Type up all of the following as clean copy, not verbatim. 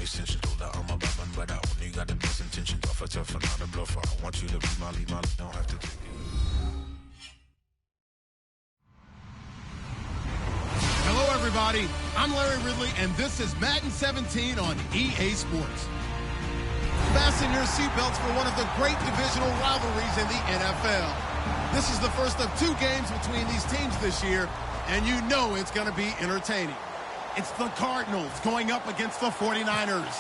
extension. Told her I'm a bad but I only got the best intentions. Tough and not a bluffer. I want you to be my lead, don't have to take it. Hello, everybody. I'm Larry Ridley, and this is Madden 17 on EA Sports. Fasten your seatbelts for one of the great divisional rivalries in the NFL. This is the first of 2 games between these teams this year, and you know it's going to be entertaining. It's the Cardinals going up against the 49ers.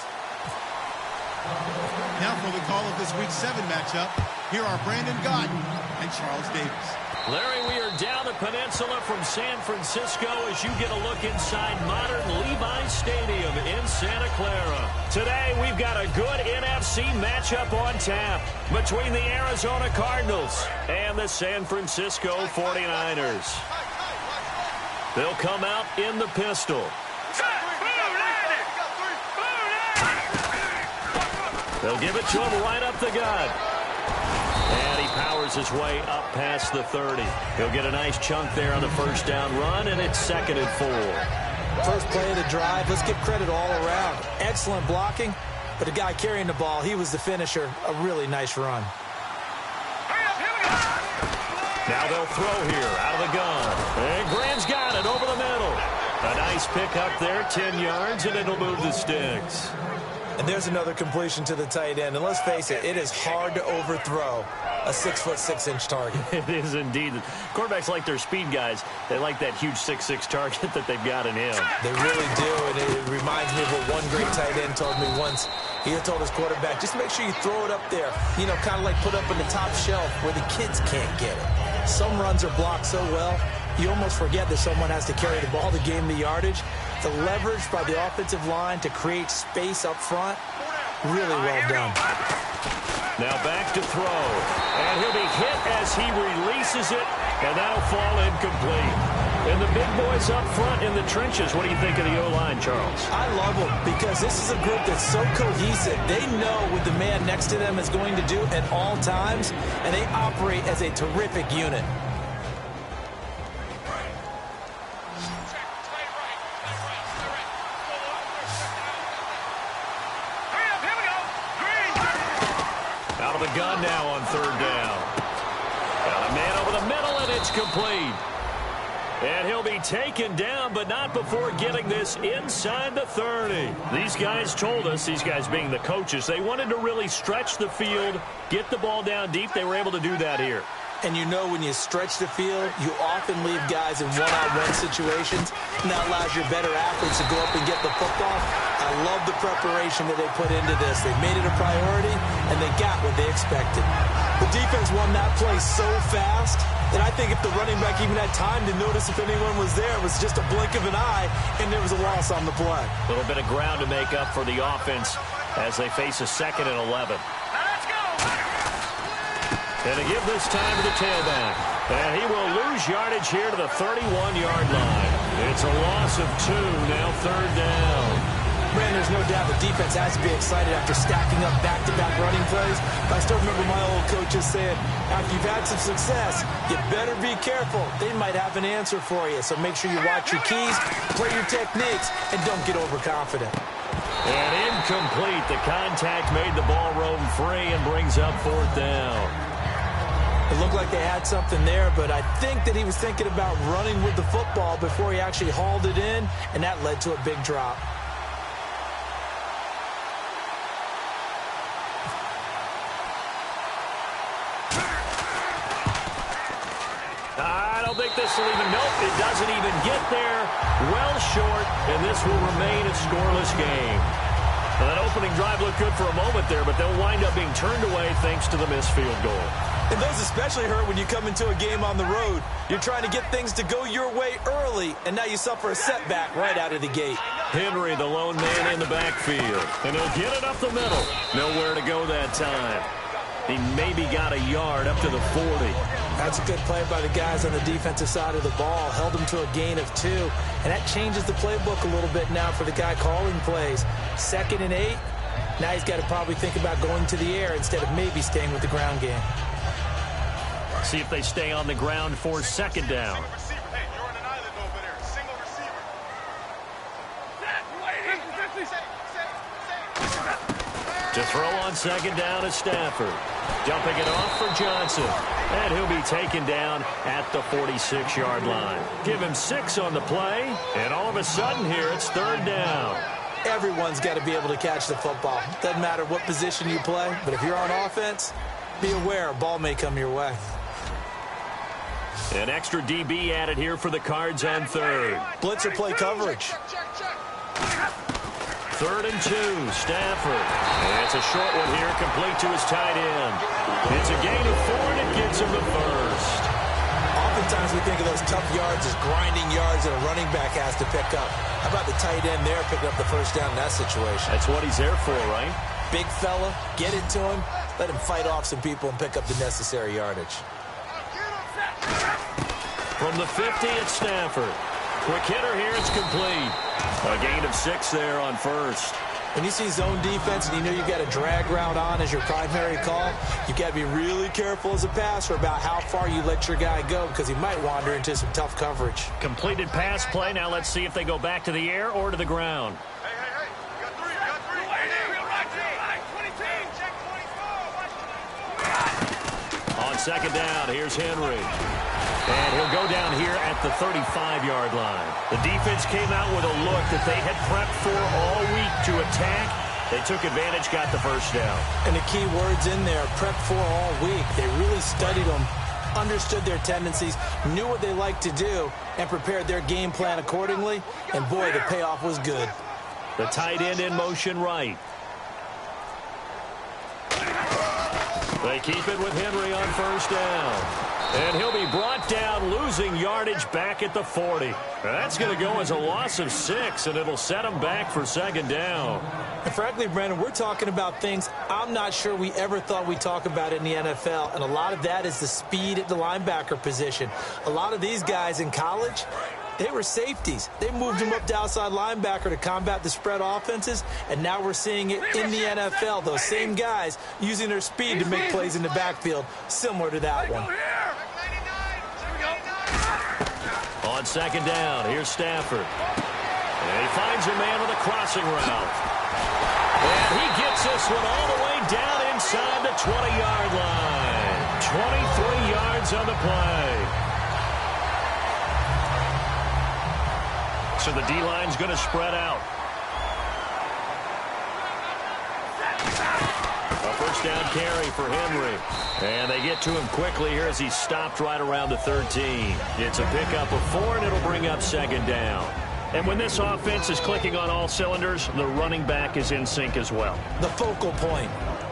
Now for the call of this Week 7 matchup, here are Brandon Gaudin and Charles Davis. Larry, we are down the peninsula from San Francisco as you get a look inside modern Levi's Stadium in Santa Clara. Today, we've got a good NFC matchup on tap between the Arizona Cardinals and the San Francisco 49ers. They'll come out in the pistol. They'll give it to him right up the gut. And he powers his way up past the 30. He'll get a nice chunk there on the first down run, and it's 2nd and 4. First play of the drive, let's give credit all around. Excellent blocking, but the guy carrying the ball, he was the finisher. A really nice run. Now they'll throw here out of the gun. And Graham's got it over the middle. A nice pick up there, 10 yards, and it'll move the sticks. And there's another completion to the tight end. And let's face it, it is hard to overthrow a 6'6" target. It is indeed. Quarterbacks like their speed guys. They like that huge 6'6" target that they've got in him. They really do, and it reminds me of what one great tight end told me once. He had told his quarterback, just make sure you throw it up there, you know, kind of like put up in the top shelf where the kids can't get it. Some runs are blocked so well, you almost forget that someone has to carry the ball to gain the yardage. The leverage by the offensive line to create space up front, really well done. Now back to throw. And he'll be hit as he releases it, and that'll fall incomplete. And the big boys up front in the trenches, what do you think of the O-line, Charles? I love them because this is a group that's so cohesive. They know what the man next to them is going to do at all times, and they operate as a terrific unit. Out of the gun now on 3rd down. Got a man over the middle, and it's complete. And he'll be taken down, but not before getting this inside the 30. These guys told us, these guys being the coaches, they wanted to really stretch the field, get the ball down deep. They were able to do that here. And you know when you stretch the field, you often leave guys in one-on-one situations, and that allows your better athletes to go up and get the football. I love the preparation that they put into this. They made it a priority, and they got what they expected. The defense won that play so fast that I think if the running back even had time to notice if anyone was there, it was just a blink of an eye, and there was a loss on the play. A little bit of ground to make up for the offense as they face a 2nd and 11. And to give this time to the tailback. And he will lose yardage here to the 31-yard line. It's a loss of 2, now 3rd down. Man, there's no doubt the defense has to be excited after stacking up back-to-back running plays. I still remember my old coaches saying, after you've had some success, you better be careful. They might have an answer for you. So make sure you watch your keys, play your techniques, and don't get overconfident. And incomplete. The contact made the ball roam free and brings up 4th down. It looked like they had something there, but I think that he was thinking about running with the football before he actually hauled it in, and that led to a big drop. I don't think this will even, nope, it doesn't even get there. Well short, and this will remain a scoreless game. Now, that opening drive looked good for a moment there, but they'll wind up being turned away thanks to the missed field goal. And those especially hurt when you come into a game on the road. You're trying to get things to go your way early, and now you suffer a setback right out of the gate. Henry, the lone man in the backfield. And he'll get it up the middle. Nowhere to go that time. He maybe got a yard up to the 40. That's a good play by the guys on the defensive side of the ball. Held him to a gain of 2. And that changes the playbook a little bit now for the guy calling plays. 2nd and 8. Now he's got to probably think about going to the air instead of maybe staying with the ground game. See if they stay on the ground for 2nd down. To throw on second down is Stafford. Dumping it off for Johnson. And he'll be taken down at the 46-yard line. Give him 6 on the play. And all of a sudden here, it's third down. Everyone's got to be able to catch the football. Doesn't matter what position you play. But if you're on offense, be aware a ball may come your way. An extra DB added here for the Cards on third. Blitzer play coverage. 3rd and 2, Stafford. And it's a short one here, complete to his tight end. It's a gain of 4, and it gets him the first. Oftentimes we think of those tough yards as grinding yards that a running back has to pick up. How about the tight end there picking up the first down in that situation? That's what he's there for, right? Big fella, get it to him, let him fight off some people and pick up the necessary yardage. From the 50, it's Stafford. Quick hitter here, it's complete. A gain of 6 there on first. When you see zone defense and you know you've got a drag route on as your primary call, you've got to be really careful as a passer about how far you let your guy go because he might wander into some tough coverage. Completed pass play. Now let's see if they go back to the air or to the ground. On second down, here's Henry. And he'll go down here at the 35-yard line. The defense came out with a look that they had prepped for all week to attack. They took advantage, got the first down. And the key words in there, prepped for all week. They really studied them, understood their tendencies, knew what they liked to do, and prepared their game plan accordingly. And, boy, the payoff was good. The tight end in motion right. They keep it with Henry on first down. And he'll be brought down, losing yardage back at the 40. That's going to go as a loss of 6, and it'll set him back for second down. And frankly, Brandon, we're talking about things I'm not sure we ever thought we'd talk about in the NFL, and a lot of that is the speed at the linebacker position. A lot of these guys in college, they were safeties. They moved them up to outside linebacker to combat the spread offenses, and now we're seeing it in the NFL. Those same guys using their speed to make plays in the backfield, similar to that one. On second down, here's Stafford. And he finds a man with a crossing route. And he gets this one all the way down inside the 20-yard line. 23 yards on the play. So the D-line's going to spread out. A first down carry for Henry. And they get to him quickly here as he stopped right around the 13. It's a pickup of 4, and it'll bring up second down. And when this offense is clicking on all cylinders, the running back is in sync as well. The focal point.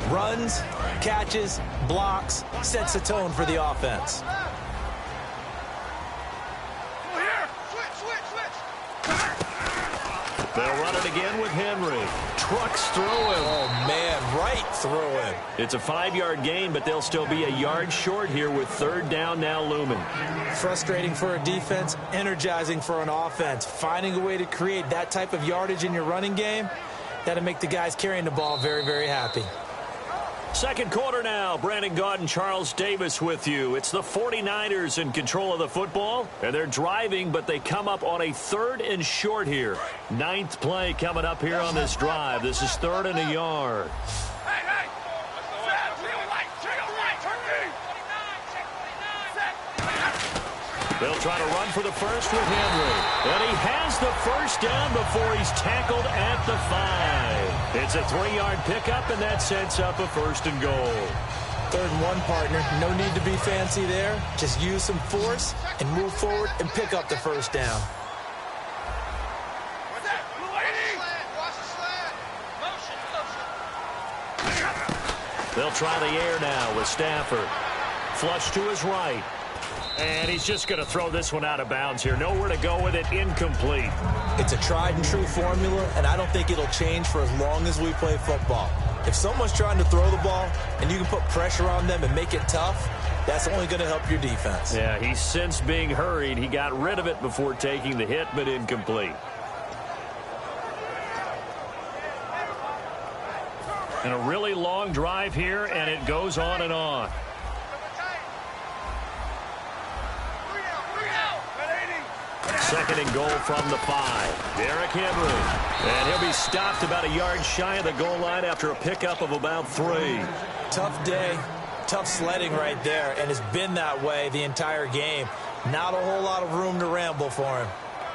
Runs, catches, blocks, sets the tone for the offense. They'll run it again with Henry. Trucks through him. Oh, man, right through him. It's a 5-yard gain, but they'll still be a yard short here with third down now looming. Frustrating for a defense, energizing for an offense. Finding a way to create that type of yardage in your running game, that'll make the guys carrying the ball very, very happy. Second quarter now. Brandon Gaudin, Charles Davis with you. It's the 49ers in control of the football, and they're driving, but they come up on a 3rd and short here. 9th play coming up here on this drive. This is 3rd and a yard. They'll try to run for the first with Henry. And he has the first down before he's tackled at the 5. It's a 3-yard pickup, and that sets up a 1st and goal. 3rd and 1, partner. No need to be fancy there. Just use some force and move forward and pick up the first down. They'll try the air now with Stafford. Flush to his right. And he's just going to throw this one out of bounds here. Nowhere to go with it. Incomplete. It's a tried and true formula, and I don't think it'll change for as long as we play football. If someone's trying to throw the ball and you can put pressure on them and make it tough, that's only going to help your defense. Yeah, he's since being hurried. He got rid of it before taking the hit, but incomplete. And a really long drive here, and it goes on and on. Second and goal from the 5. Derrick Henry. And he'll be stopped about a yard shy of the goal line after a pickup of about 3. Tough day, tough sledding right there, and it's been that way the entire game. Not a whole lot of room to ramble for him.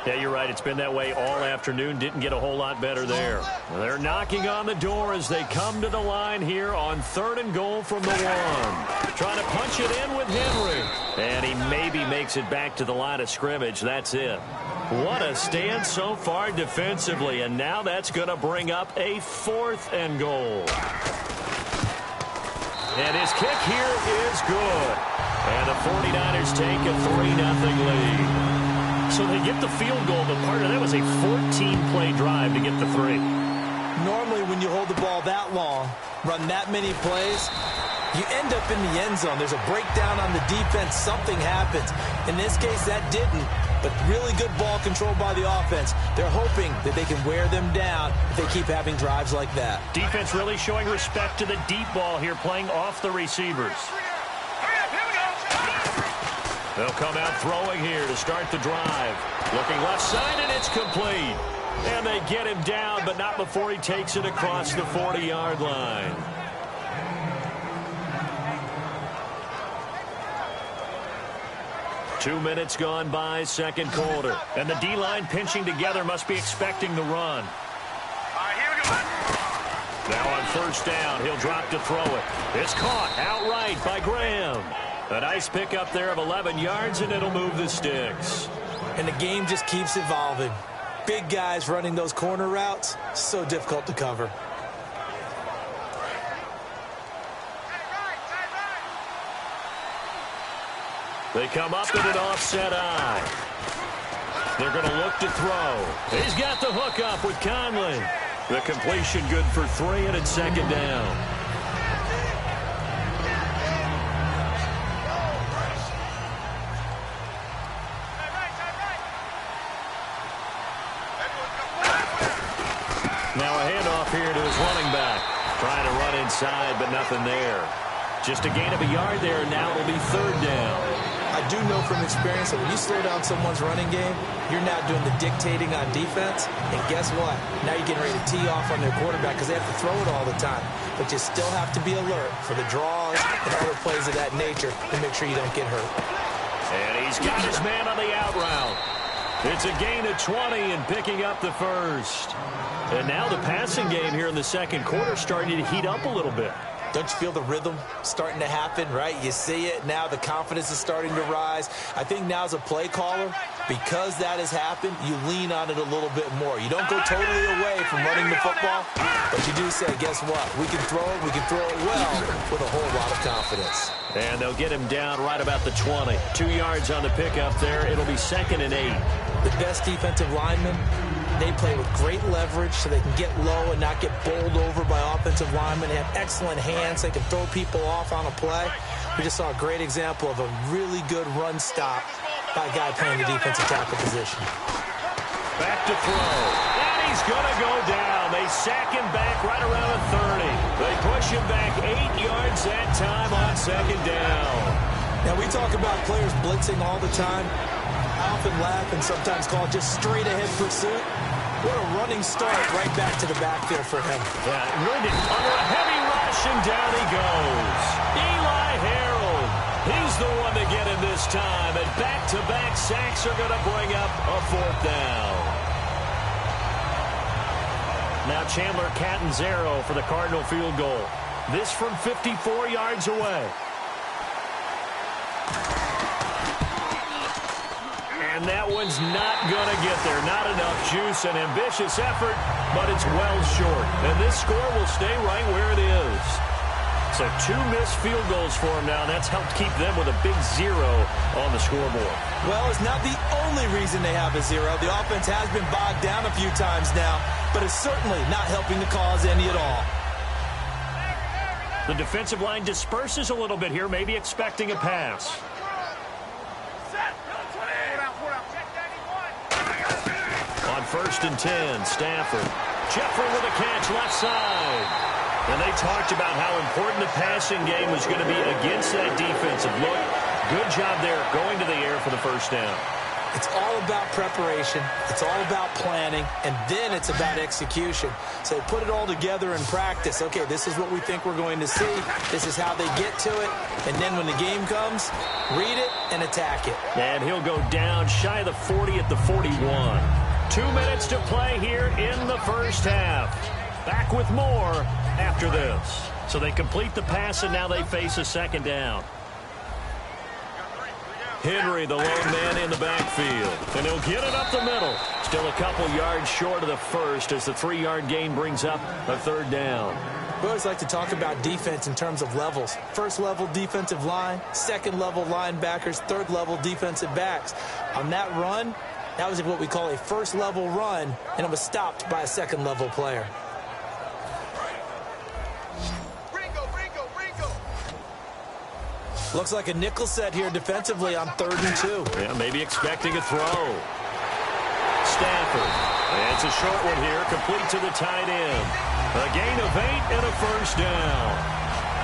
Yeah, you're right. It's been that way all afternoon. Didn't get a whole lot better there. They're knocking on the door as they come to the line here on 3rd and goal from the 1. Trying to punch it in with Henry. And he maybe makes it back to the line of scrimmage. That's it. What a stand so far defensively. And now that's going to bring up a 4th and goal. And his kick here is good. And the 49ers take a 3-0 lead. So they get the field goal, but part of that was a 14-play drive to get the 3. Normally when you hold the ball that long, run that many plays, you end up in the end zone. There's a breakdown on the defense. Something happens. In this case, that didn't, but really good ball control by the offense. They're hoping that they can wear them down if they keep having drives like that. Defense really showing respect to the deep ball here, playing off the receivers. They'll come out throwing here to start the drive. Looking left side, and it's complete. And they get him down, but not before he takes it across the 40-yard line. Two minutes gone by, second quarter. And the D-line pinching together must be expecting the run. Now on first down, he'll drop to throw it. It's caught outright by Graham. A nice pickup there of 11 yards, and it'll move the sticks. And the game just keeps evolving. Big guys running those corner routes, so difficult to cover. They come up in an offset eye. They're going to look to throw. He's got the hook up with Conley. The completion good for 3, and it's second down. Now a handoff here to his running back. Trying to run inside, but nothing there. Just a gain of a yard there, and now it'll be third down. I do know from experience that when you slow down someone's running game, you're now doing the dictating on defense. And guess what? Now you're getting ready to tee off on their quarterback because they have to throw it all the time. But you still have to be alert for the draws and other plays of that nature to make sure you don't get hurt. And he's got his man on the out route. It's a gain of 20 and picking up the first. And now the passing game here in the second quarter starting to heat up a little bit. Don't you feel the rhythm starting to happen, right? You see it now. The confidence is starting to rise. I think now as a play caller, because that has happened, you lean on it a little bit more. You don't go totally away from running the football, but you do say, guess what? We can throw it well with a whole lot of confidence. And they'll get him down right about the 20. 2 yards on the pickup there. It'll be 2nd and 8. The best defensive linemen, they play with great leverage so they can get low and not get bowled over by offensive linemen. They have excellent hands. They can throw people off on a play. We just saw a great example of a really good run stop by a guy playing the defensive tackle position. Back to throw. And he's going to go down. They sack him back right around the 30. They push him back 8 yards that time on second down. Now, we talk about players blitzing all the time. I often laugh and sometimes call it just straight-ahead pursuit. What a running start right back to the backfield for him. Yeah, really under a heavy rush, and down he goes. Eli Harold. He's the one to get him this time, and back-to-back sacks are going to bring up a 4th down. Now Chandler Catanzaro for the Cardinal field goal. This from 54 yards away. And that one's not going to get there. Not enough juice. An ambitious effort, but it's well short. And this score will stay right where it is. So 2 missed field goals for him now. That's helped keep them with a big 0 on the scoreboard. Well, it's not the only reason they have a 0. The offense has been bogged down a few times now, but it's certainly not helping the cause any at all. The defensive line disperses a little bit here, maybe expecting a pass. On 1st and 10, Stafford. Jeffrey with a catch left side. And they talked about how important the passing game was going to be against that defensive look. Good job there going to the air for the first down. It's all about preparation. It's all about planning, and then it's about execution. So they put it all together in practice. Okay, this is what we think we're going to see. This is how they get to it. And then when the game comes, read it and attack it. And he'll go down shy of the 40 at the 41. 2 minutes to play here in the first half. Back with more after this. So they complete the pass, and now they face a second down. Henry, the lone man in the backfield. And he'll get it up the middle. Still a couple yards short of the first as the 3-yard gain brings up a third down. We always like to talk about defense in terms of levels. First level defensive line, second level linebackers, third level defensive backs. On that run, that was what we call a first level run, and it was stopped by a second level player. Looks like a nickel set here defensively on 3rd and 2. Yeah, maybe expecting a throw. Stafford. And it's a short one here, complete to the tight end. A gain of 8 and a first down.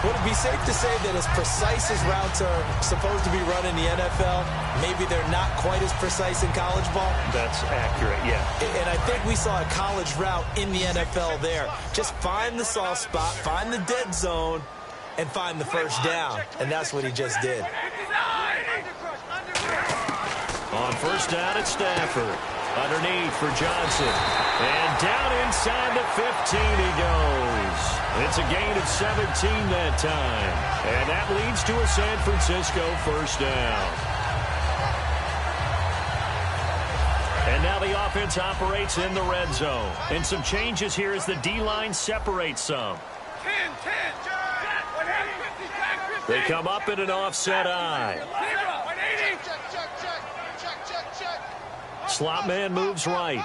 Would it be safe to say that as precise as routes are supposed to be run in the NFL, maybe they're not quite as precise in college ball? That's accurate, yeah. And I think we saw a college route in the NFL there. Just find the soft spot, find the dead zone, and find the first down. And that's what he just did. On first down, it's Stafford. Underneath for Johnson. And down inside the 15 he goes. It's a gain of 17 that time. And that leads to a San Francisco first down. And now the offense operates in the red zone. And some changes here as the D-line separates some. 10-10. They come up in an offset eye. Slot man moves right.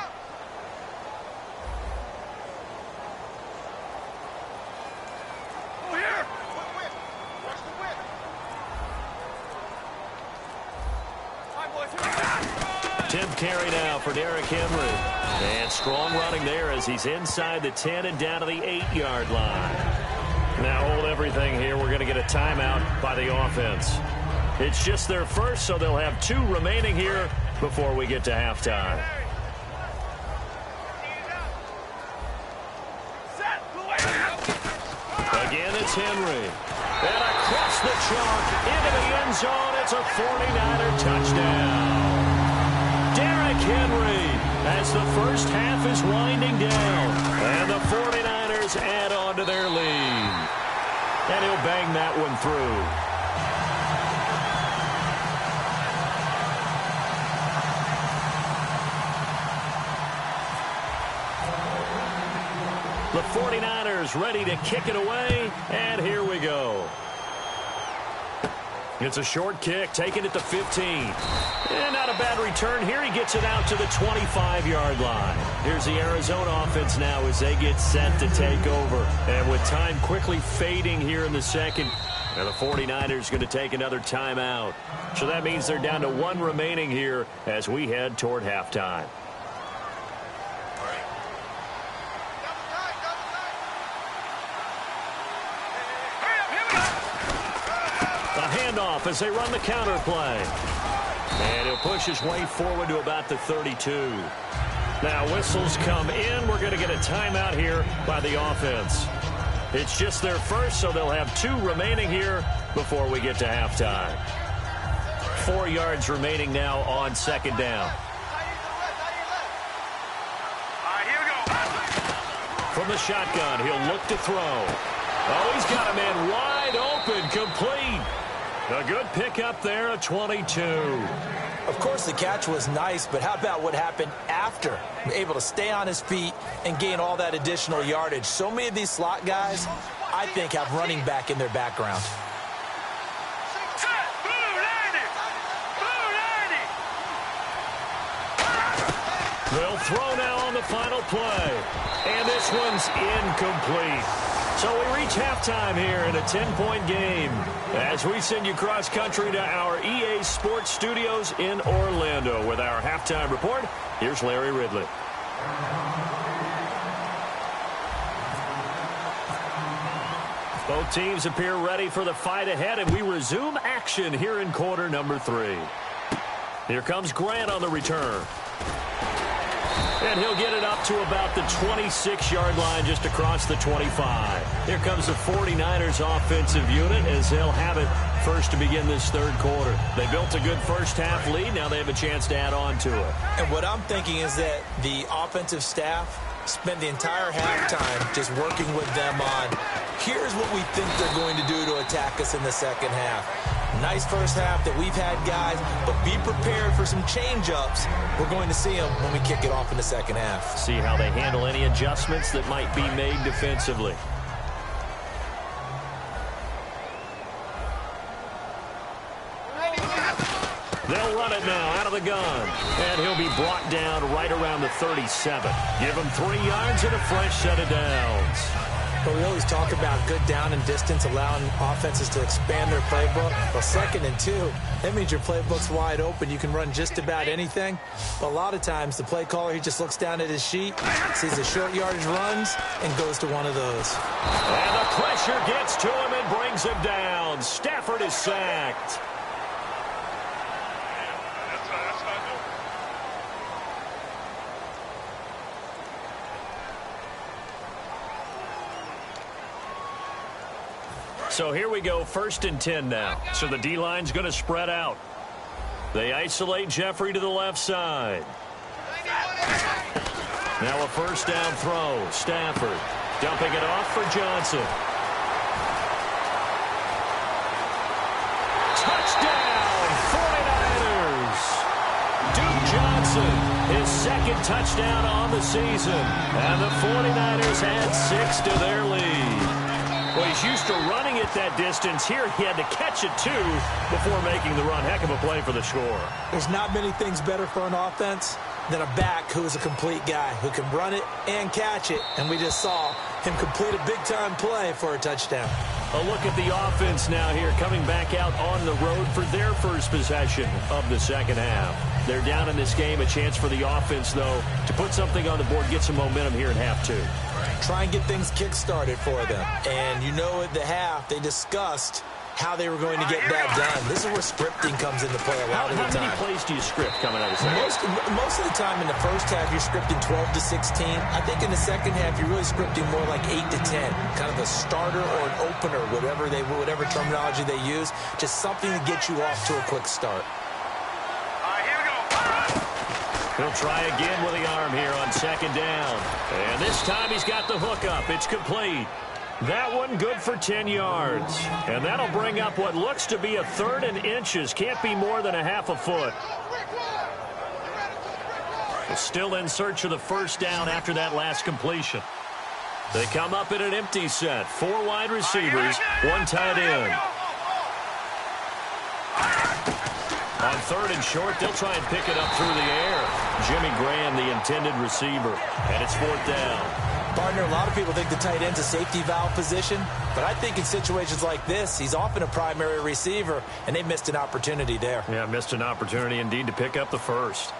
Tenth carry now for Derrick Henry. And strong running there as he's inside the 10 and down to the 8-yard line. Now hold everything here. We're going to get a timeout by the offense. It's just their first, so they'll have 2 remaining here before we get to halftime. Again, it's Henry. And across the chalk into the end zone. It's a 49er touchdown. Derrick Henry as the first half is winding down. And the 49ers add on to their lead. And he'll bang that one through. The 49ers ready to kick it away, and here we go. It's a short kick, taken at the 15. And not a bad return here. He gets it out to the 25-yard line. Here's the Arizona offense now as they get set to take over. And with time quickly fading here in the second, and the 49ers going to take another timeout. So that means they're down to 1 remaining here as we head toward halftime. Handoff as they run the counter play. And he'll push his way forward to about the 32. Now whistles come in. We're going to get a timeout here by the offense. It's just their first, so they'll have 2 remaining here before we get to halftime. 4 yards remaining now on second down. From the shotgun, he'll look to throw. Oh, he's got a man wide open, complete. A good pickup there at 22. Of course, the catch was nice, but how about what happened after? Able to stay on his feet and gain all that additional yardage. So many of these slot guys, I think, have running back in their background. They'll throw now on the final play. And this one's incomplete. So we reach halftime here in a 10-point game as we send you cross-country to our EA Sports Studios in Orlando with our halftime report. Here's Larry Ridley. Both teams appear ready for the fight ahead, and we resume action here in quarter number 3. Here comes Grant on the return. And he'll get it up to about the 26-yard line, just across the 25. Here comes the 49ers offensive unit as they'll have it first to begin this third quarter. They built a good first-half lead. Now they have a chance to add on to it. And what I'm thinking is that the offensive staff spent the entire halftime just working with them on, here's what we think they're going to do to attack us in the second half. Nice first half that we've had, guys, but be prepared for some change-ups. We're going to see them when we kick it off in the second half. See how they handle any adjustments that might be made defensively. They'll run it now out of the gun. And he'll be brought down right around the 37. Give him 3 yards and a fresh set of downs. But we always talk about good down and distance, allowing offenses to expand their playbook. Well, 2nd and 2, that means your playbook's wide open. You can run just about anything. But a lot of times, the play caller, he just looks down at his sheet, sees the short yardage runs, and goes to one of those. And the pressure gets to him and brings him down. Stafford is sacked. So here we go, 1st and 10 now. So the D-line's going to spread out. They isolate Jeffrey to the left side. Now a first down throw. Stafford dumping it off for Johnson. Touchdown, 49ers! Duke Johnson, his 2nd touchdown on the season. And the 49ers add 6 to their lead. Well, he's used to running it that distance. Here he had to catch it, too, before making the run. Heck of a play for the score. There's not many things better for an offense than a back who is a complete guy, who can run it and catch it. And we just saw him complete a big-time play for a touchdown. A look at the offense now here, coming back out on the road for their first possession of the second half. They're down in this game. A chance for the offense, though, to put something on the board, get some momentum here in half 2. Try and get things kick-started for them. And you know at the half, they discussed how they were going to get that done. This is where scripting comes into play a lot of the time. How many plays do you script coming out of the second? Most of the time in the first half, you're scripting 12 to 16. I think in the second half, you're really scripting more like 8 to 10. Kind of a starter or an opener, whatever terminology they use. Just something to get you off to a quick start. He'll try again with the arm here on 2nd down. And this time he's got the hook up. It's complete. That one good for 10 yards. And that'll bring up what looks to be a 3rd and inches. Can't be more than a half a foot. Still in search of the first down after that last completion. They come up in an empty set. 4 wide receivers, 1 tight end. On 3rd and short, they'll try and pick it up through the air. Jimmy Graham, the intended receiver. And it's 4th down. Partner, a lot of people think the tight end's a safety valve position, but I think in situations like this, he's often a primary receiver, and they missed an opportunity there. Yeah, missed an opportunity indeed to pick up the first.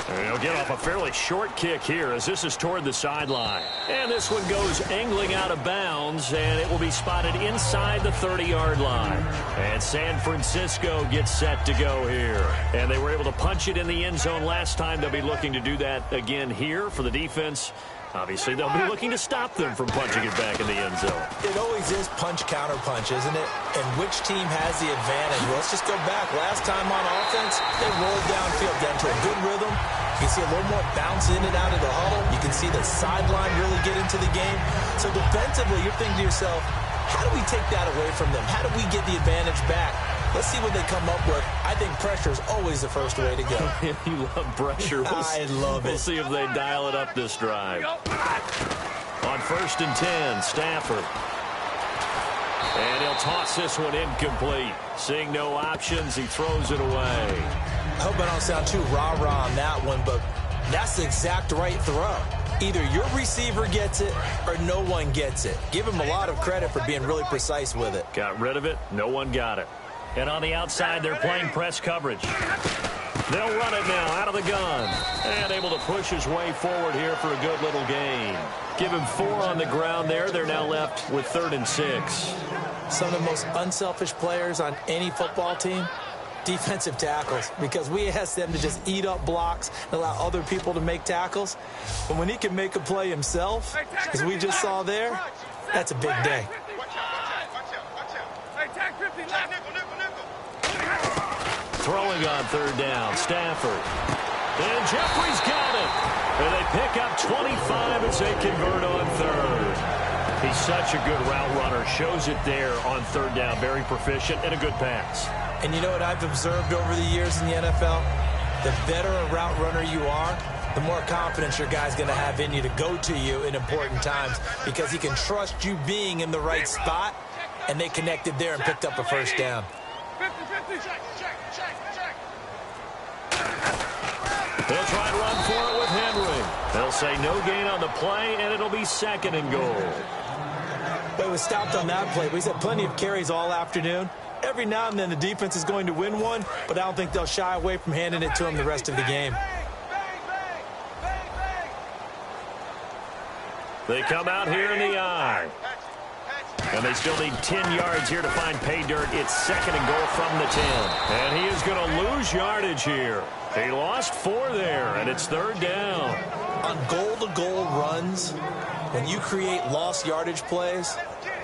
And he'll get off a fairly short kick here as this is toward the sideline. And this one goes angling out of bounds, and it will be spotted inside the 30-yard line. And San Francisco gets set to go here. And they were able to punch it in the end zone last time. They'll be looking to do that again here for the defense. Obviously, they'll be looking to stop them from punching it back in the end zone. It always is punch-counter-punch, isn't it? And which team has the advantage? Well, let's just go back. Last time on offense, they rolled downfield down to a good rhythm. You can see a little more bounce in and out of the huddle. You can see the sideline really get into the game. So defensively, you're thinking to yourself, how do we take that away from them? How do we get the advantage back? Let's see what they come up with. I think pressure is always the first way to go. You love pressure. I love it. We'll see if they dial it up this drive. On 1st and 10, Stafford. And he'll toss this one incomplete. Seeing no options, he throws it away. I hope I don't sound too rah-rah on that one, but that's the exact right throw. Either your receiver gets it or no one gets it. Give him a lot of credit for being really precise with it. Got rid of it. No one got it. And on the outside, they're playing press coverage. They'll run it now out of the gun. And able to push his way forward here for a good little gain. Give him 4 on the ground there. They're now left with 3rd and 6. Some of the most unselfish players on any football team, defensive tackles, because we ask them to just eat up blocks and allow other people to make tackles. But when he can make a play himself, as we just saw there, that's a big day. Throwing on third down, Stafford. And Jeffrey's got it. And they pick up 25 as they convert on third. He's such a good route runner. Shows it there on third down. Very proficient and a good pass. And you know what I've observed over the years in the NFL? The better a route runner you are, the more confidence your guy's going to have in you to go to you in important times, because he can trust you being in the right spot, and they connected there and picked up a first down. They'll try to run for it with Henry. They'll say no gain on the play, and it'll be second and goal. But it was stopped on that play. He's had plenty of carries all afternoon. Every now and then the defense is going to win one, but I don't think they'll shy away from handing it to him the rest of the game. They come out here in the eye. And they still need 10 yards here to find pay dirt. It's second and goal from the 10. And he is going to lose yardage here. He lost 4 there, and it's third down. On goal-to-goal runs, when you create lost yardage plays,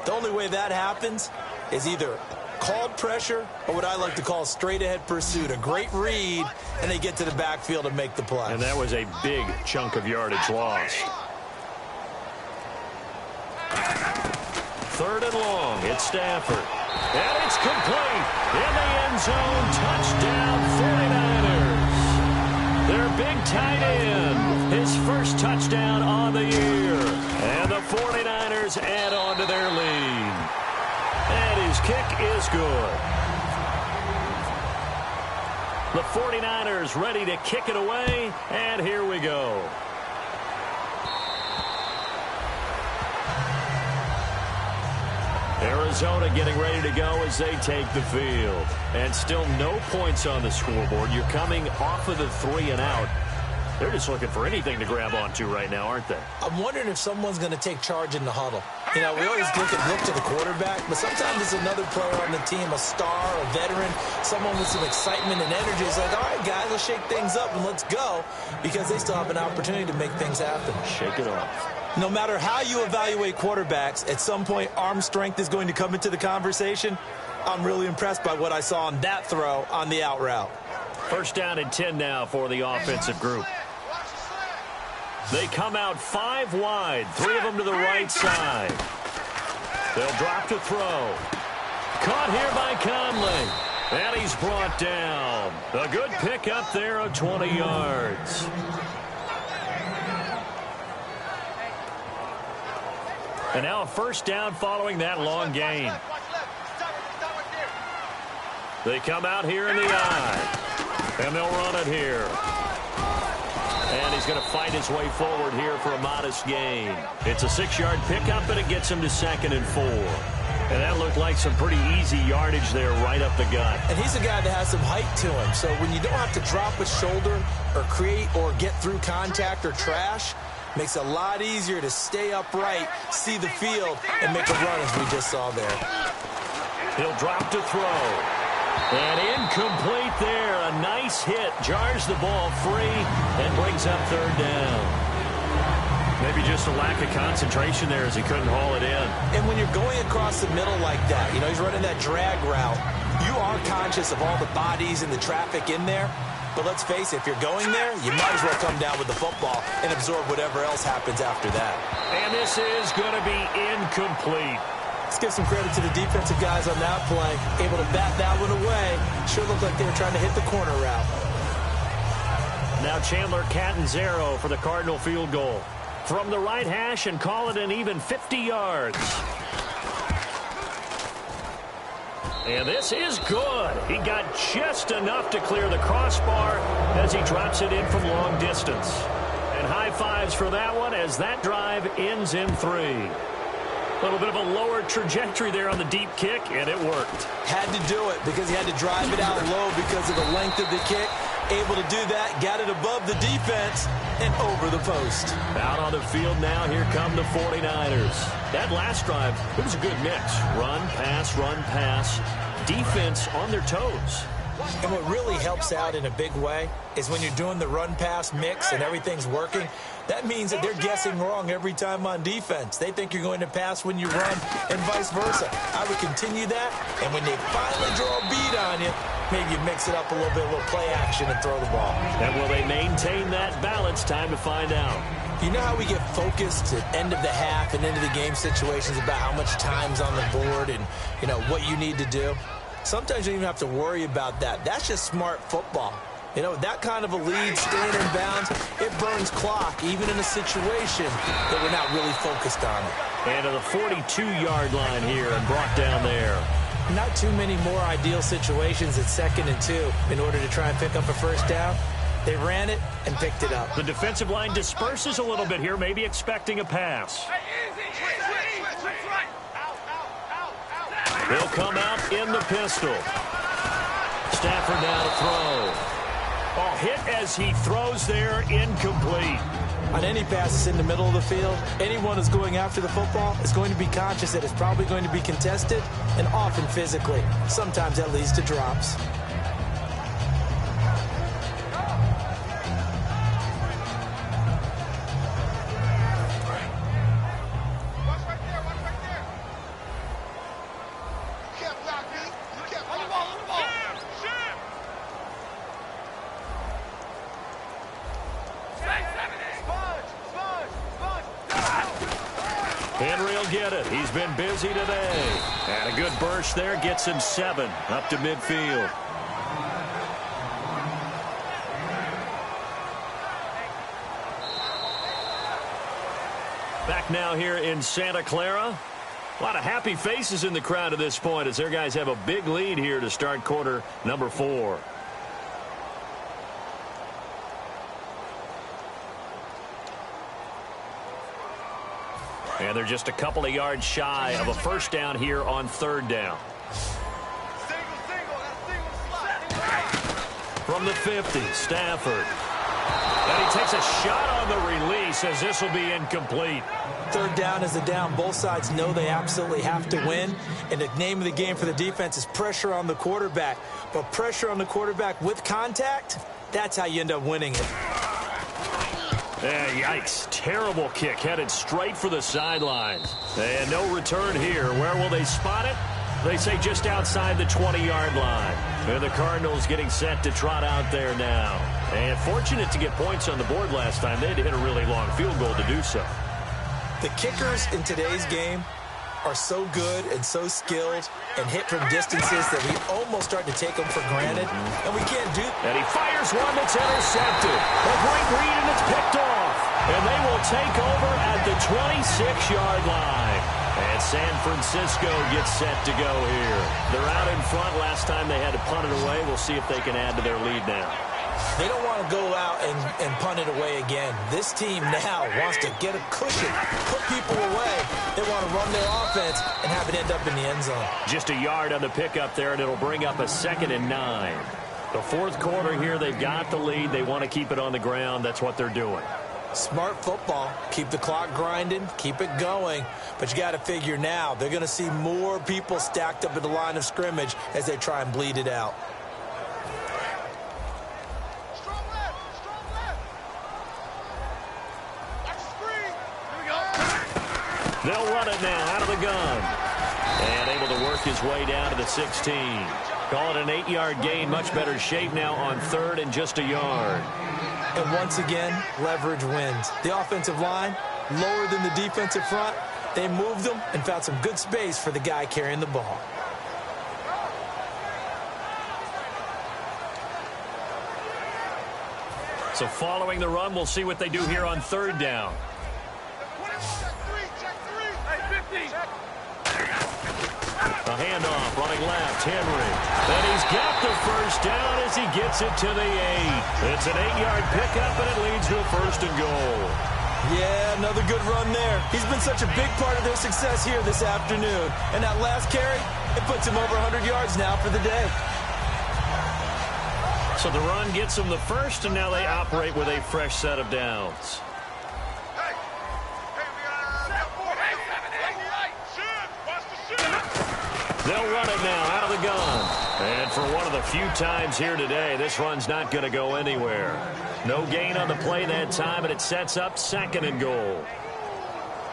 the only way that happens is either called pressure or what I like to call straight-ahead pursuit. A great read, and they get to the backfield and make the play. And that was a big chunk of yardage lost. Third and long, it's Stafford. And it's complete. In the end zone, touchdown 49ers. Their big tight end, his first touchdown on the year. And the 49ers add on to their lead. And his kick is good. The 49ers ready to kick it away, and here we go. Arizona getting ready to go as they take the field. And still no points on the scoreboard. You're coming off of the 3 and out. They're just looking for anything to grab onto right now, aren't they? I'm wondering if someone's going to take charge in the huddle. You know, we always look to the quarterback, but sometimes it's another player on the team, a star, a veteran, someone with some excitement and energy. It's like, all right, guys, let's shake things up and let's go, because they still have an opportunity to make things happen. Shake it off. No matter how you evaluate quarterbacks, at some point arm strength is going to come into the conversation. I'm really impressed by what I saw on that throw on the out route. First down and 10 now for the offensive group. They come out 5 wide, 3 of them to the right side. They'll drop to throw. Caught here by Conley. And he's brought down. A good pick up there of 20 yards. And now a first down following that long gain. They come out here in the eye. And they'll run it here. And he's going to fight his way forward here for a modest gain. It's a 6-yard pickup, and it gets him to second and 4. And that looked like some pretty easy yardage there right up the gut. And he's a guy that has some height to him. So when you don't have to drop a shoulder or create or get through contact or trash, makes it a lot easier to stay upright, see the field, and make a run as we just saw there. He'll drop to throw. And incomplete there. A nice hit. Jars the ball free and brings up third down. Maybe just a lack of concentration there as he couldn't haul it in. And when you're going across the middle like that, you know, he's running that drag route, you are conscious of all the bodies and the traffic in there. But let's face it, if you're going there, you might as well come down with the football and absorb whatever else happens after that. And this is going to be incomplete. Let's give some credit to the defensive guys on that play. Able to bat that one away. Sure looked like they were trying to hit the corner route. Now Chandler Catanzaro for the Cardinal field goal. From the right hash and call it an even 50 yards. And this is good. He got just enough to clear the crossbar as he drops it in from long distance. And high fives for that one as that drive ends in 3. A little bit of a lower trajectory there on the deep kick, and it worked. Had to do it because he had to drive it out low because of the length of the kick. Able to do that, got it above the defense and over the post. Out on the field now, here come the 49ers. That last drive, it was a good mix. Run, pass, defense on their toes. And what really helps out in a big way is when you're doing the run-pass mix and everything's working, that means that they're guessing wrong every time on defense. They think you're going to pass when you run and vice versa. I would continue that, and when they finally draw a beat on you, maybe you mix it up a little bit, a little play action and throw the ball. And will they maintain that balance? Time to find out. You know how we get focused at end of the half and into the game situations about how much time's on the board and, you know, what you need to do? Sometimes you don't even have to worry about that. That's just smart football. You know, that kind of a lead, staying in bounds, it burns clock, even in a situation that we're not really focused on it. And to the 42-yard line here and brought down there. Not too many more ideal situations at 2nd and 2 in order to try and pick up a first down. They ran it and picked it up. The defensive line disperses a little bit here, maybe expecting a pass. He'll come out in the pistol. Stafford now to throw. Oh, hit as he throws there, incomplete. On any passes in the middle of the field, anyone who's going after the football is going to be conscious that it's probably going to be contested and often physically. Sometimes that leads to drops. Henry will get it. He's been busy today. And a good burst there gets him 7 up to midfield. Back now here in Santa Clara. A lot of happy faces in the crowd at this point as their guys have a big lead here to start quarter number 4. And they're just a couple of yards shy of a first down here on 3rd down. From the 50, Stafford. And he takes a shot on the release as this will be incomplete. 3rd down is a down. Both sides know they absolutely have to win. And the name of the game for the defense is pressure on the quarterback. But pressure on the quarterback with contact, that's how you end up winning it. Yikes. Terrible kick headed straight for the sidelines. And no return here. Where will they spot it? They say just outside the 20-yard line. And the Cardinals getting set to trot out there now. And fortunate to get points on the board last time. They had to hit a really long field goal to do so. The kickers in today's game are so good and so skilled and hit from distances that we almost start to take them for granted, and we can't do that. And he fires one that's intercepted. A great read, and it's picked off. And they will take over at the 26-yard line. And San Francisco gets set to go here. They're out in front. Last time they had to punt it away. We'll see if they can add to their lead now. They don't want to go out and punt it away again. This team now wants to get a cushion, put people away. They want to run their offense and have it end up in the end zone. Just a yard on the pickup there, and it'll bring up a 2nd and 9. The 4th quarter here, they've got the lead. They want to keep it on the ground. That's what they're doing. Smart football. Keep the clock grinding. Keep it going. But you got to figure now, they're going to see more people stacked up at the line of scrimmage as they try and bleed it out. They'll run it now out of the gun. And able to work his way down to the 16. Call it an 8-yard gain. Much better shape now on 3rd and just a yard. And once again, leverage wins. The offensive line, lower than the defensive front. They moved them and found some good space for the guy carrying the ball. So following the run, we'll see what they do here on 3rd down. A handoff, running left, Henry. And he's got the first down as he gets it to the 8. It's an 8-yard pickup, and it leads to a 1st and goal. Yeah, another good run there. He's been such a big part of their success here this afternoon. And that last carry, it puts him over 100 yards now for the day. So the run gets them the first, and now they operate with a fresh set of downs. They'll run it now out of the gun. And for one of the few times here today, this run's not going to go anywhere. No gain on the play that time, and it sets up 2nd and goal.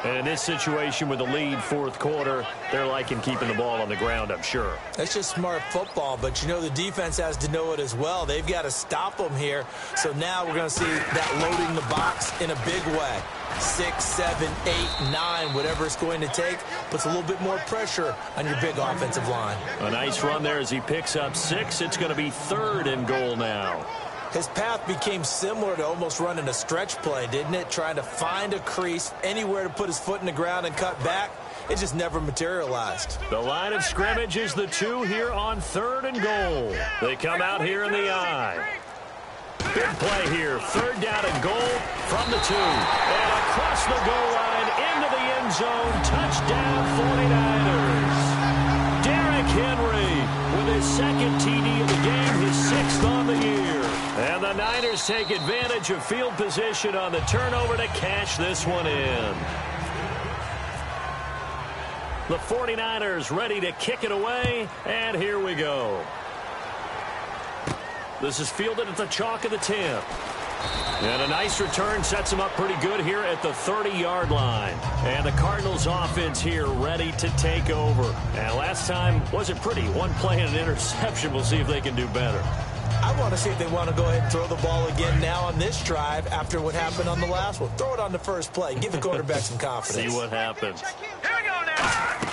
And in this situation with the lead 4th quarter, they're liking keeping the ball on the ground, I'm sure. That's just smart football, but you know the defense has to know it as well. They've got to stop them here. So now we're going to see that loading the box in a big way. 6, 7, 8, 9, whatever it's going to take, puts a little bit more pressure on your big offensive line. A nice run there as he picks up 6. It's going to be 3rd and goal now. His path became similar to almost running a stretch play, didn't it? Trying to find a crease, anywhere to put his foot in the ground and cut back. It just never materialized. The line of scrimmage is the 2 here on 3rd and goal. They come out here in the I. Big play here. 3rd down and goal from the 2. And across the goal line into the end zone. Touchdown 49ers. Derrick Henry with his 2nd TD of the game, his 6th on the year. And the Niners take advantage of field position on the turnover to cash this one in. The 49ers ready to kick it away, and here we go. This is fielded at the chalk of the 10. And a nice return sets them up pretty good here at the 30-yard line. And the Cardinals offense here ready to take over. And last time wasn't pretty. One play and an interception. We'll see if they can do better. I want to see if they want to go ahead and throw the ball again now on this drive after what happened on the last one. Throw it on the first play. Give the quarterback some confidence. See what happens. Here we go now.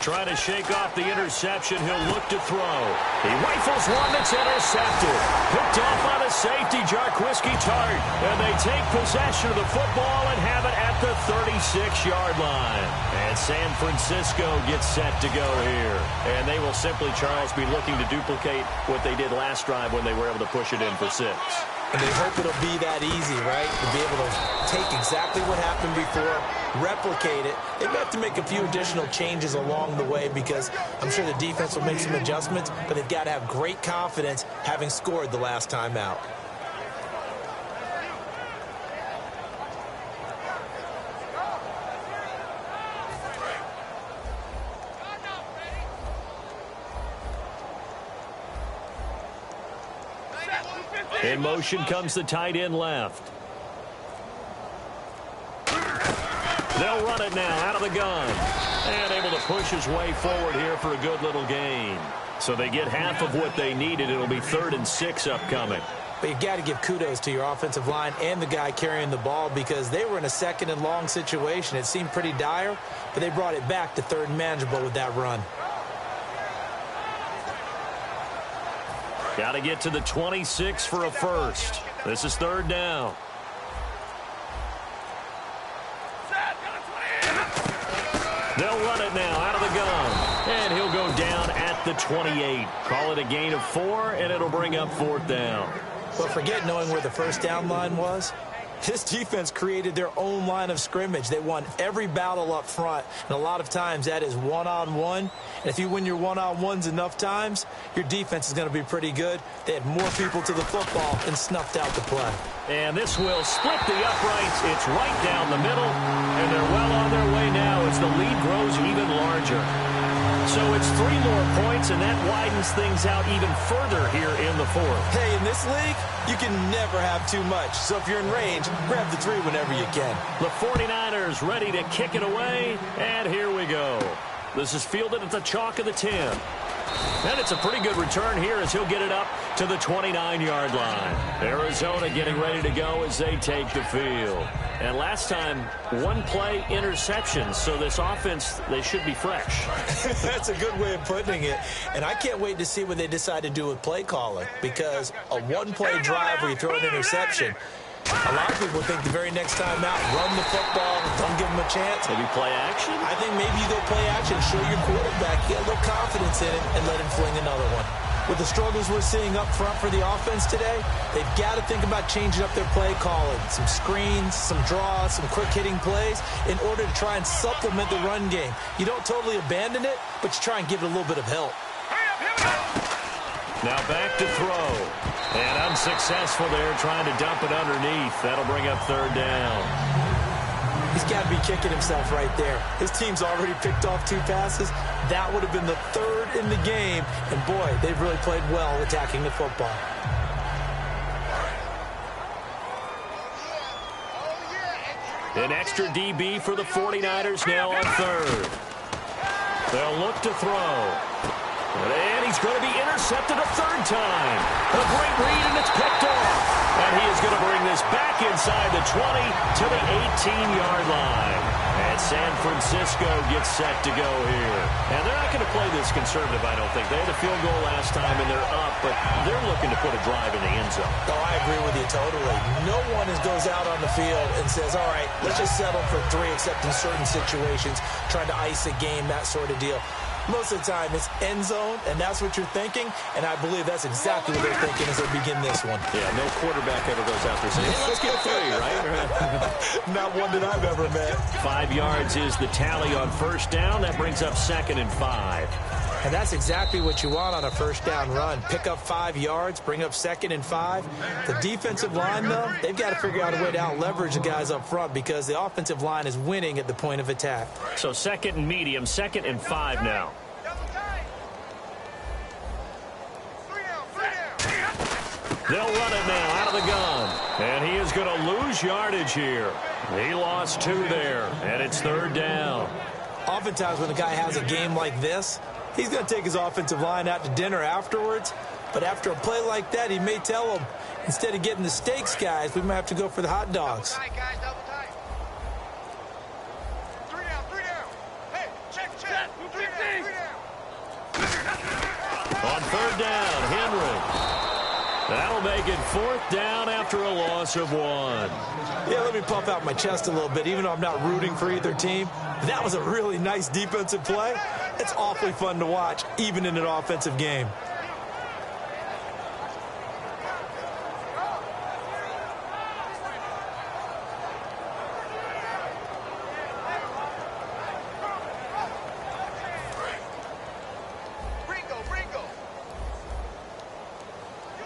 Trying to shake off the interception. He'll look to throw. He rifles one that's intercepted. Picked off by the safety, Jarquiski Tart. And they take possession of the football and have it at the 36-yard line. And San Francisco gets set to go here. And they will simply, Charles, be looking to duplicate what they did last drive when they were able to push it in for 6. And they hope it'll be that easy, right? To be able to take exactly what happened before, replicate it. They may have to make a few additional changes along the way because I'm sure the defense will make some adjustments, but they've got to have great confidence having scored the last time out. In motion comes the tight end left. They'll run it now out of the gun. And able to push his way forward here for a good little gain. So they get half of what they needed. It'll be 3rd and 6 upcoming. But you've got to give kudos to your offensive line and the guy carrying the ball because they were in a 2nd and long situation. It seemed pretty dire, but they brought it back to 3rd and manageable with that run. Got to get to the 26 for a first. This is 3rd down. They'll run it now out of the gun. And he'll go down at the 28. Call it a gain of 4, and it'll bring up 4th down. But forget knowing where the first down line was. This defense created their own line of scrimmage. They won every battle up front, and a lot of times that is one-on-one. And if you win your one-on-ones enough times, your defense is going to be pretty good. They had more people to the football and snuffed out the play. And this will split the uprights. It's right down the middle, and they're well on their way now as the lead grows even larger. So it's 3 more points, and that widens things out even further here in the 4th. Hey, in this league, you can never have too much. So if you're in range, grab the 3 whenever you can. The 49ers ready to kick it away, and here we go. This is fielded at the chalk of the 10. And it's a pretty good return here as he'll get it up to the 29-yard line. Arizona getting ready to go as they take the field. And last time, 1 play interception. So this offense, they should be fresh. That's a good way of putting it. And I can't wait to see what they decide to do with play calling. Because a 1-play drive where you throw an interception, a lot of people think the very next time out, run the football, don't give them a chance. Maybe play action? I think maybe you go play action, show your quarterback, get a little confidence in it, and let him fling another one. With the struggles we're seeing up front for the offense today, they've got to think about changing up their play calling. Some screens, some draws, some quick-hitting plays in order to try and supplement the run game. You don't totally abandon it, but you try and give it a little bit of help. Now back to throw. And unsuccessful there trying to dump it underneath. That'll bring up 3rd down. He's got to be kicking himself right there. His team's already picked off 2 passes. That would have been the 3rd in the game. And, boy, they've really played well attacking the football. An extra DB for the 49ers now on 3rd. They'll look to throw. And he's going to be intercepted a 3rd time. A great read, and it's picked off. And he is going to bring this back inside the 20 to the 18-yard line. And San Francisco gets set to go here. And they're not going to play this conservative, I don't think. They had a field goal last time, and they're up, but they're looking to put a drive in the end zone. Oh, I agree with you totally. No one goes out on the field and says, all right, let's just settle for 3, except in certain situations, trying to ice a game, that sort of deal. Most of the time, it's end zone, and that's what you're thinking, and I believe that's exactly what they're thinking as they begin this one. Yeah, no quarterback ever goes out there saying, hey, let's get 3, right? Not one that I've ever met. 5 yards is the tally on 1st down. That brings up 2nd and 5. And that's exactly what you want on a 1st down run. Pick up 5 yards, bring up 2nd and 5. The defensive line, though, they've got to figure out a way to out-leverage the guys up front because the offensive line is winning at the point of attack. So 2nd and medium, 2nd and 5 now. They'll run it now out of the gun. And he is going to lose yardage here. He lost 2 there, and it's 3rd down. Oftentimes when a guy has a game like this, he's going to take his offensive line out to dinner afterwards. But after a play like that, he may tell them, instead of getting the steaks, guys, we might have to go for the hot dogs. Double tight, guys, double tight. 3 down, 3 down. Hey, check. 3 down. On 3rd down, Henry. That'll make it 4th down after a loss of 1. Yeah, let me puff out my chest a little bit, even though I'm not rooting for either team. That was a really nice defensive play. It's awfully fun to watch, even in an offensive game. Ringo. You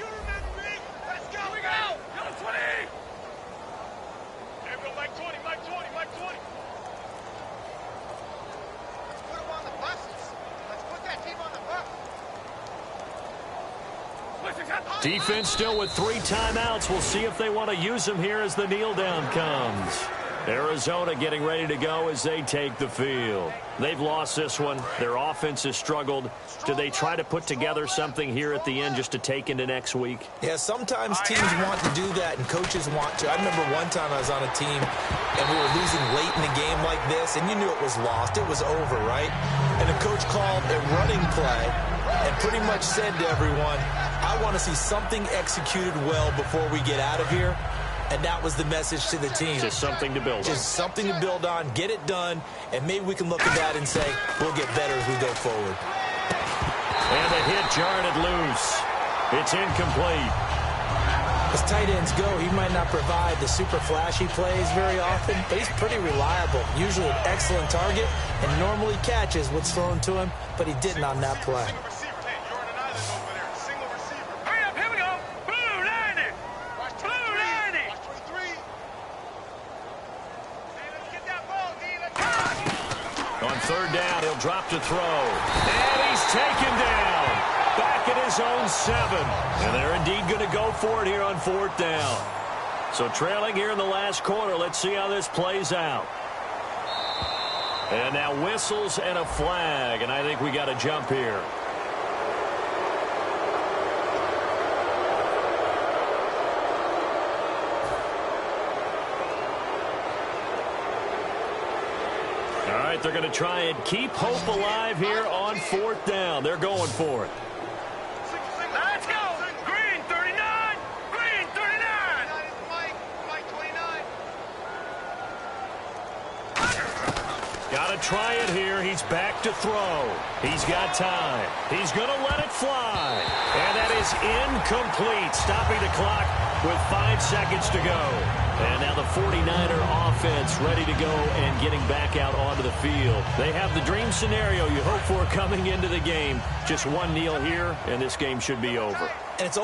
remember me? Let's go. We go. Yellow 20. There we go, Mike 20. Let's put them on the buses. Let's put that team on the bus. Defense still with 3 timeouts. We'll see if they want to use them here as the kneel down comes. Arizona getting ready to go as they take the field. They've lost this one. Their offense has struggled. Do they try to put together something here at the end just to take into next week? Yeah, sometimes teams want to do that and coaches want to. I remember one time I was on a team and we were losing late in the game like this, and you knew it was lost. It was over, right? And the coach called a running play and pretty much said to everyone, I want to see something executed well before we get out of here. And that was the message to the team. Just something to build on. Just something to build on, get it done, and maybe we can look at that and say, we'll get better as we go forward. And the hit jarred it loose. It's incomplete. As tight ends go, he might not provide the super flashy plays very often, but he's pretty reliable. Usually an excellent target and normally catches what's thrown to him, but he didn't on that play. On 3rd down, he'll drop to throw. And he's taken down. Back at his own 7. And they're indeed going to go for it here on 4th down. So trailing here in the last quarter. Let's see how this plays out. And now whistles and a flag. And I think we got a jump here. They're going to try and keep hope alive here on 4th down. They're going for it. Let's go. Green 39. Green 39. Mike 29. Got to try it here. He's back to throw. He's got time. He's going to let it fly. And that is incomplete. Stopping the clock with 5 seconds to go. And now the 49er offense ready to go and getting back out onto the field. They have the dream scenario you hope for coming into the game. Just one kneel here, and this game should be over. And it's